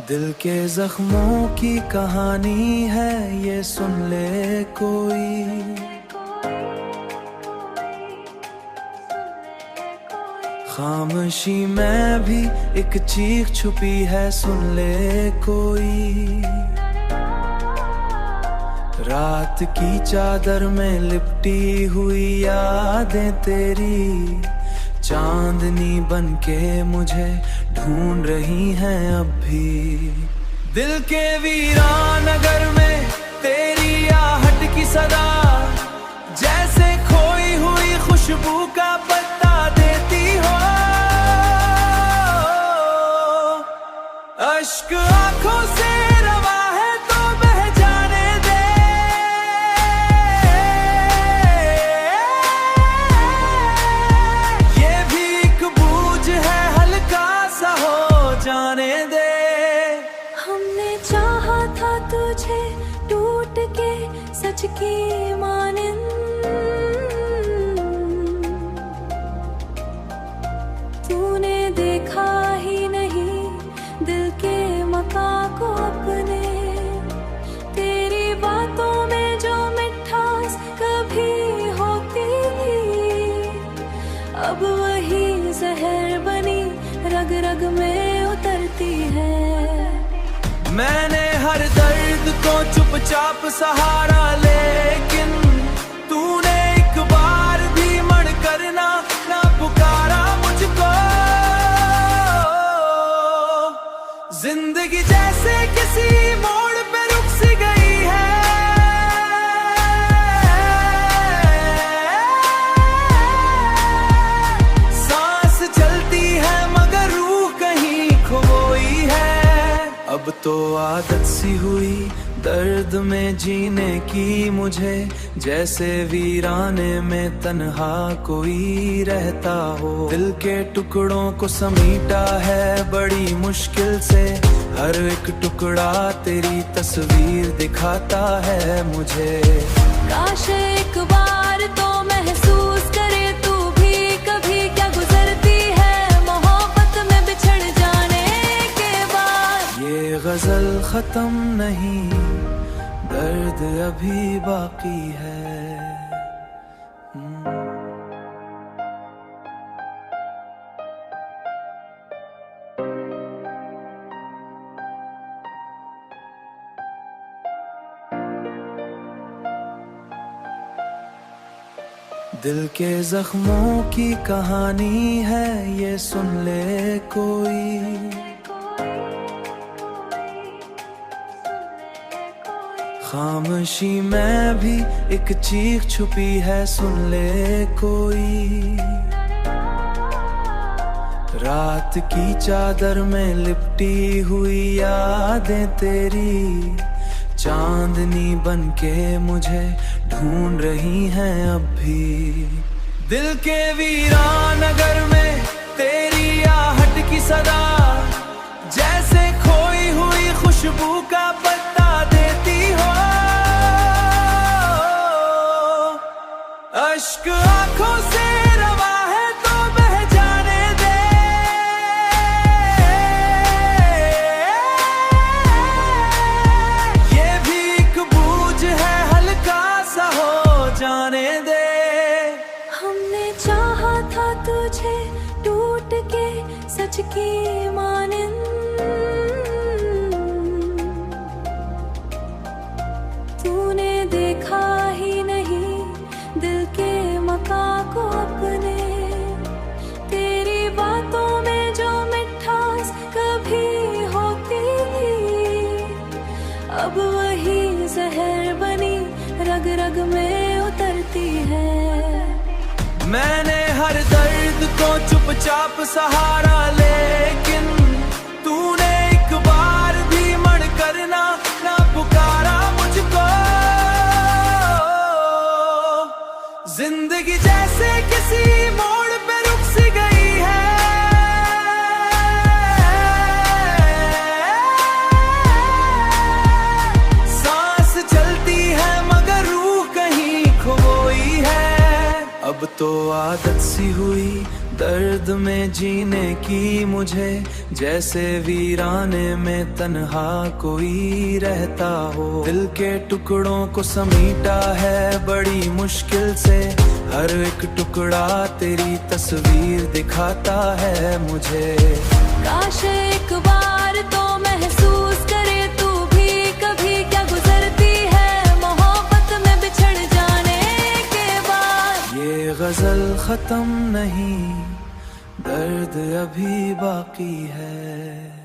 दिल के जख्मों की कहानी है, ये सुन ले कोई। खामोशी में भी एक चीख छुपी है, सुन ले कोई। रात की चादर में लिपटी हुई यादें तेरी, चांदनी बनके मुझे ढूंढ रही हैं अब भी। दिल के वीरान नगर में तेरी आहट की सदा, जैसे खोई हुई खुशबू का पत्ता देती हो। अश्क आंखों से रवा है तो बह जाने दे, ये भी एक बूझ है, हल्का सा हो जाने दे। हमने चाहा था तुझे टूट के सच की मानिंद, तूने देखा ही नहीं दिल के मका को अपने। तेरी बातों में जो मिठास कभी होती थी, अब वही जहर बनी रग रग में उतरती है। मैंने हर दर्द को चुपचाप सहारा, लेकिन तूने एक बार भी मर कर ना पुकारा मुझको। जिंदगी जैसे किसी मोड़ पे रुक सी गई है, सांस चलती है मगर रूह कहीं खोई है। अब तो आदत सी हुई दर्द में जीने की मुझे, जैसे वीराने में तन्हा कोई रहता हो। दिल के टुकड़ों को समीटा है बड़ी मुश्किल से, हर एक टुकड़ा तेरी तस्वीर दिखाता है मुझे। काश एक बार तो महसूस करे तू भी कभी क्या गुजरती है मोहब्बत में बिछड़ जाने के बाद। ये गजल खत्म नहीं, दर्द अभी बाकी है। दिल के जख्मों की कहानी है, ये सुन ले कोई। खामोशी में भी एक चीख छुपी है, सुन ले कोई। रात की चादर में लिपटी हुई यादें तेरी, चांदनी बनके मुझे ढूंढ रही हैं अब भी। दिल के वीरान नगर में तेरी आहट की सदा, जैसे खोई हुई खुशबू का पत्ता देती हो। अश्क आंखों से रवा है तो बह जाने दे, ये भी एक बूझ है, हल्का सा हो जाने दे। हमने चाहा था तुझे टूट के सच की मानिंद, तूने देखा ही नहीं दिल के मका को अपने। तेरी बातों में जो मिठास कभी होती थी, अब वही जहर बनी रग रग में उतरती है। मैंने हर दर्द को चुपचाप सहारा, लेकिन तूने एक बार भी मर कर ना पुकारा मुझको। जिंदगी जैसे किसी मोड़ पे रुक सी गई है, सांस चलती है मगर रूह कहीं खोई है। अब तो आदत सी हुई दर्द में जीने की मुझे, जैसे वीराने में तन्हा कोई रहता हो। दिल के टुकड़ों को समीटा है बड़ी मुश्किल से, हर एक टुकड़ा तेरी तस्वीर दिखाता है मुझे। काश एक बार तो महसूस करे तू भी कभी क्या गुजरती है मोहब्बत में बिछड़ जाने के बाद। ये गजल खत्म नहीं, दर्द अभी बाकी है।